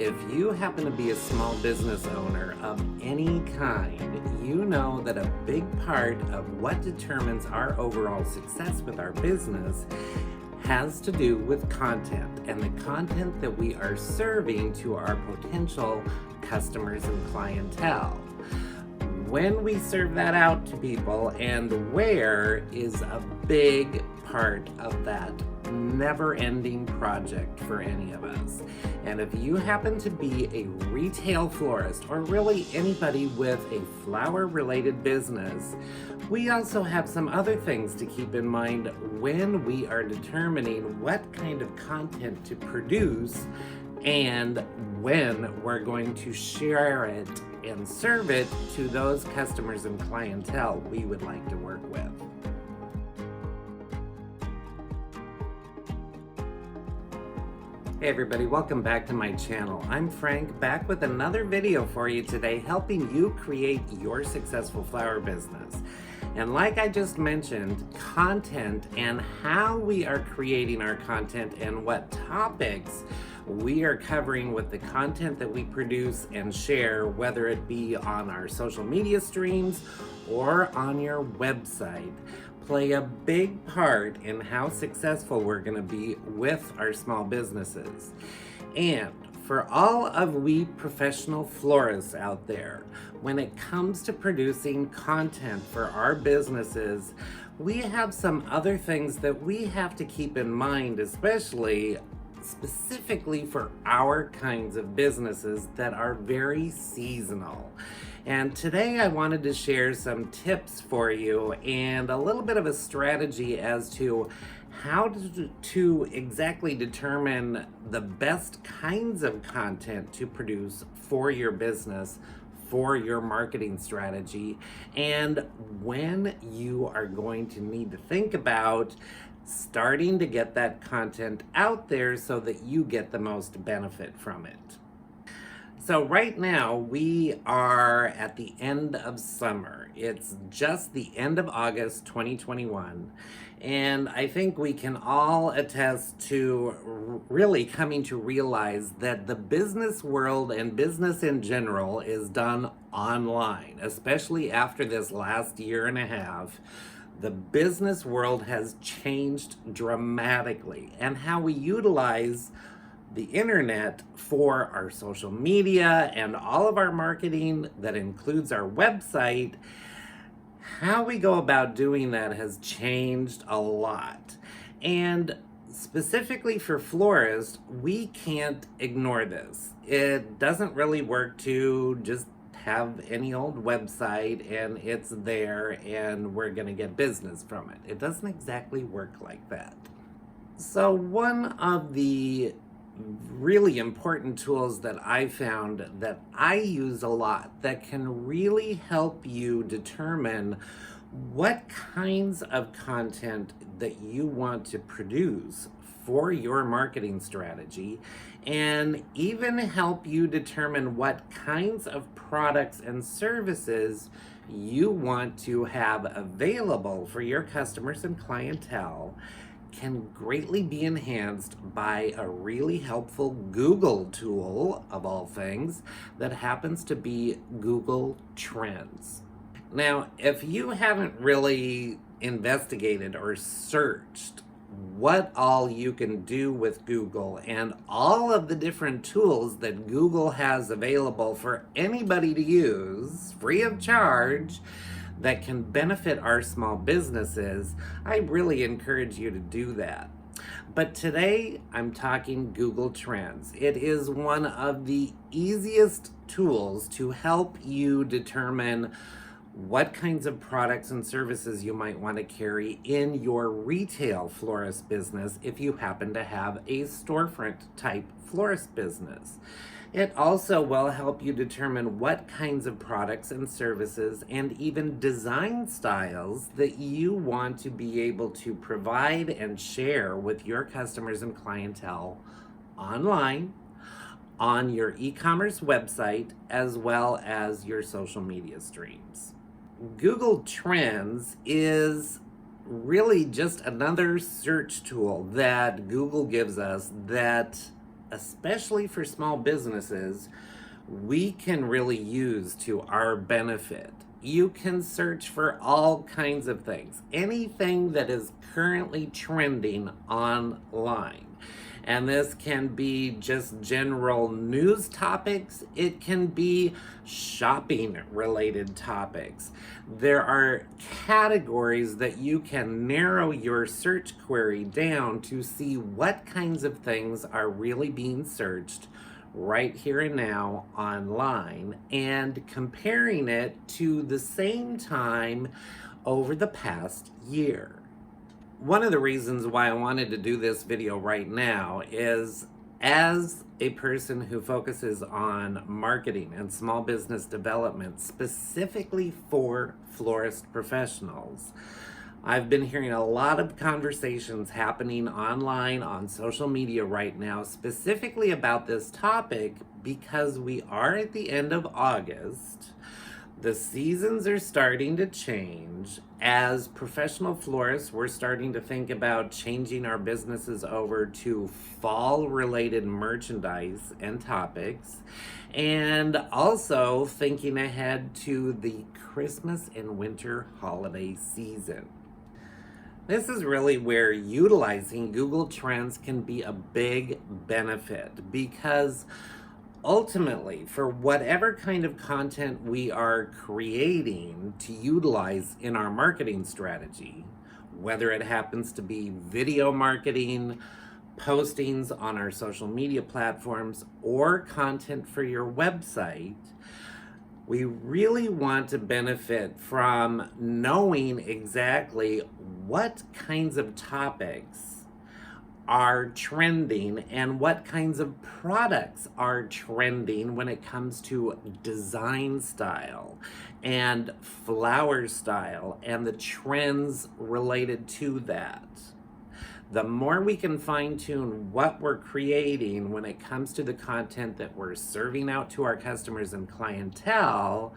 If you happen to be a small business owner of any kind, you know that a big part of what determines our overall success with our business has to do with content and the content that we are serving to our potential customers and clientele. When we serve that out to people and where is a big part of that never-ending project for any of us. And if you happen to be a retail florist or really anybody with a flower-related business, we also have some other things to keep in mind when we are determining what kind of content to produce and when we're going to share it and serve it to those customers and clientele we would like to work with. Hey everybody, welcome back to my channel. I'm Frank, back with another video for you today, helping you create your successful flower business. And like I just mentioned, content and how we are creating our content and what topics we are covering with the content that we produce and share, whether it be on our social media streams or on your website, play a big part in how successful we're going to be with our small businesses. And for all of we professional florists out there, when it comes to producing content for our businesses, we have some other things that we have to keep in mind, especially specifically for our kinds of businesses that are very seasonal. And today I wanted to share some tips for you and a little bit of a strategy as to how to exactly determine the best kinds of content to produce for your business, for your marketing strategy, and when you are going to need to think about starting to get that content out there so that you get the most benefit from it. So right now we are at the end of summer. It's just the end of August 2021. And I think we can all attest to really coming to realize that the business world and business in general is done online, especially after this last year and a half. The business world has changed dramatically, and how we utilize the internet for our social media and all of our marketing that includes our website, how we go about doing that has changed a lot. And specifically for florists, we can't ignore this. It doesn't really work to just have any old website and it's there and we're gonna get business from it. It doesn't exactly work like that. So one of the really important tools that I found that I use a lot that can really help you determine what kinds of content that you want to produce for your marketing strategy, and even help you determine what kinds of products and services you want to have available for your customers and clientele, can greatly be enhanced by a really helpful Google tool, of all things, that happens to be Google Trends. Now, if you haven't really investigated or searched what all you can do with Google and all of the different tools that Google has available for anybody to use, free of charge, that can benefit our small businesses, I really encourage you to do that. But today I'm talking Google Trends. It is one of the easiest tools to help you determine what kinds of products and services you might want to carry in your retail florist business if you happen to have a storefront type florist business. It also will help you determine what kinds of products and services and even design styles that you want to be able to provide and share with your customers and clientele online, on your e-commerce website, as well as your social media streams. Google Trends is really just another search tool that Google gives us that especially for small businesses, we can really use to our benefit. You can search for all kinds of things, anything that is currently trending online. And this can be just general news topics. It can be shopping related topics. There are categories that you can narrow your search query down to see what kinds of things are really being searched right here and now online, and comparing it to the same time over the past year. One of the reasons why I wanted to do this video right now is, as a person who focuses on marketing and small business development specifically for florist professionals, I've been hearing a lot of conversations happening online on social media right now specifically about this topic because we are at the end of August. The seasons are starting to change. As professional florists, we're starting to think about changing our businesses over to fall-related merchandise and topics, and also thinking ahead to the Christmas and winter holiday season. This is really where utilizing Google Trends can be a big benefit, because ultimately, for whatever kind of content we are creating to utilize in our marketing strategy, whether it happens to be video marketing, postings on our social media platforms, or content for your website, we really want to benefit from knowing exactly what kinds of topics are trending and what kinds of products are trending when it comes to design style and flower style and the trends related to that. The more we can fine-tune what we're creating when it comes to the content that we're serving out to our customers and clientele,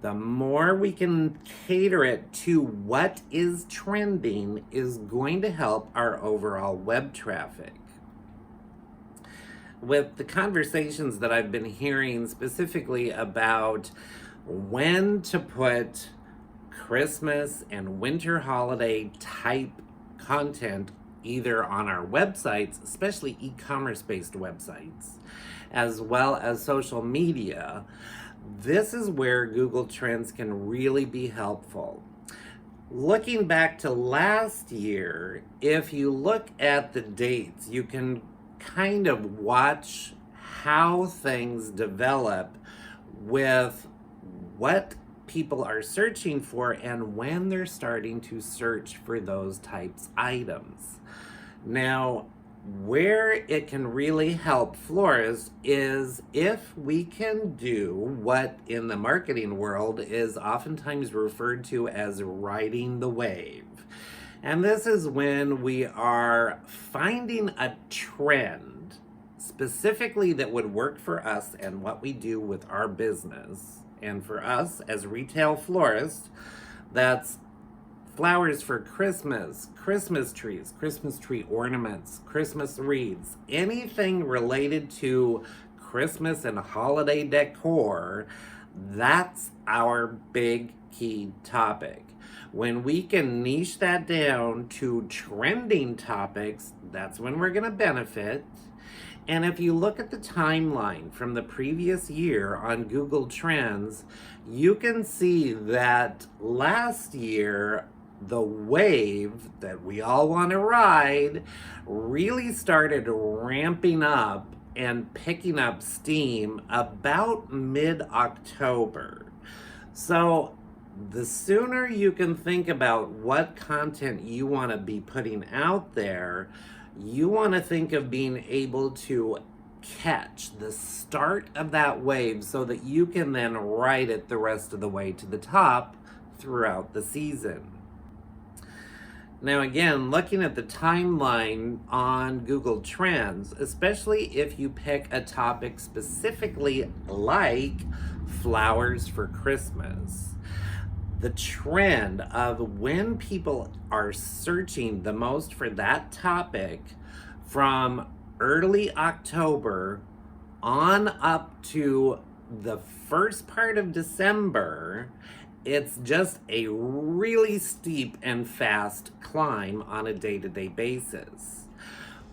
the more we can cater it to what is trending is going to help our overall web traffic. With the conversations that I've been hearing specifically about when to put Christmas and winter holiday type content either on our websites, especially e-commerce based websites, as well as social media, this is where Google Trends can really be helpful. Looking back to last year, if you look at the dates, you can kind of watch how things develop with what people are searching for and when they're starting to search for those types items. Now, where it can really help florists is if we can do what in the marketing world is oftentimes referred to as riding the wave. And this is when we are finding a trend specifically that would work for us and what we do with our business. And for us as retail florists, that's flowers for Christmas, Christmas trees, Christmas tree ornaments, Christmas wreaths, anything related to Christmas and holiday decor. That's our big key topic. When we can niche that down to trending topics, that's when we're going to benefit. And if you look at the timeline from the previous year on Google Trends, you can see that last year, the wave that we all want to ride really started ramping up and picking up steam about mid-October. So the sooner you can think about what content you want to be putting out there, you want to think of being able to catch the start of that wave so that you can then ride it the rest of the way to the top throughout the season. Now again, looking at the timeline on Google Trends, especially if you pick a topic specifically like flowers for Christmas, the trend of when people are searching the most for that topic from early October on up to the first part of December, it's just a really steep and fast climb on a day-to-day basis.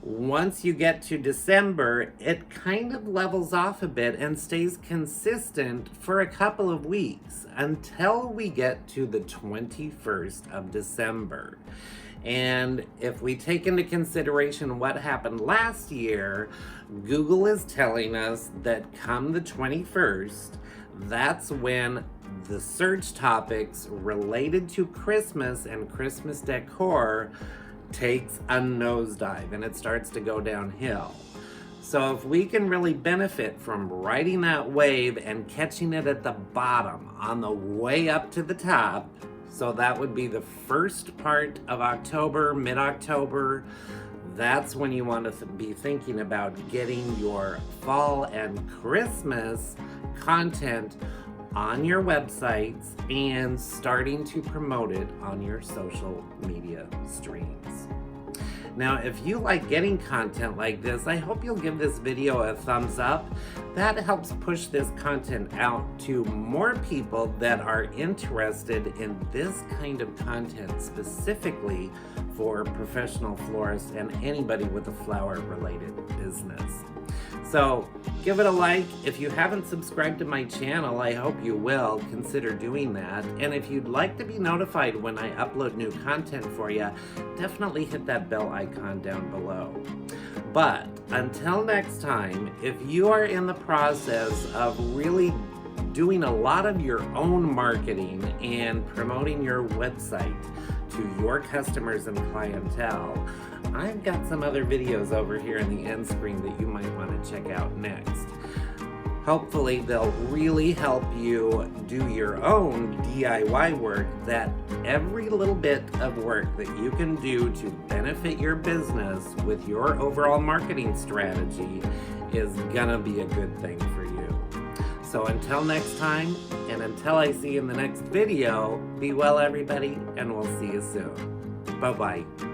Once you get to December, it kind of levels off a bit and stays consistent for a couple of weeks until we get to the 21st of December. And if we take into consideration what happened last year, Google is telling us that come the 21st, that's when the search topics related to Christmas and Christmas decor takes a nosedive and it starts to go downhill. So if we can really benefit from riding that wave and catching it at the bottom on the way up to the top, so that would be the first part of October, mid-October, that's when you want to be thinking about getting your fall and Christmas content on your websites and starting to promote it on your social media streams. Now, if you like getting content like this, I hope you'll give this video a thumbs up. That helps push this content out to more people that are interested in this kind of content, specifically for professional florists and anybody with a flower-related business. So give it a like. If you haven't subscribed to my channel, I hope you will consider doing that. And if you'd like to be notified when I upload new content for you, definitely hit that bell icon down below. But until next time, if you are in the process of really doing a lot of your own marketing and promoting your website to your customers and clientele, I've got some other videos over here in the end screen that you might want to check out next. Hopefully they'll really help you do your own DIY work, that every little bit of work that you can do to benefit your business with your overall marketing strategy is gonna be a good thing for you. So until next time, and until I see you in the next video, be well everybody, and we'll see you soon. Bye-bye.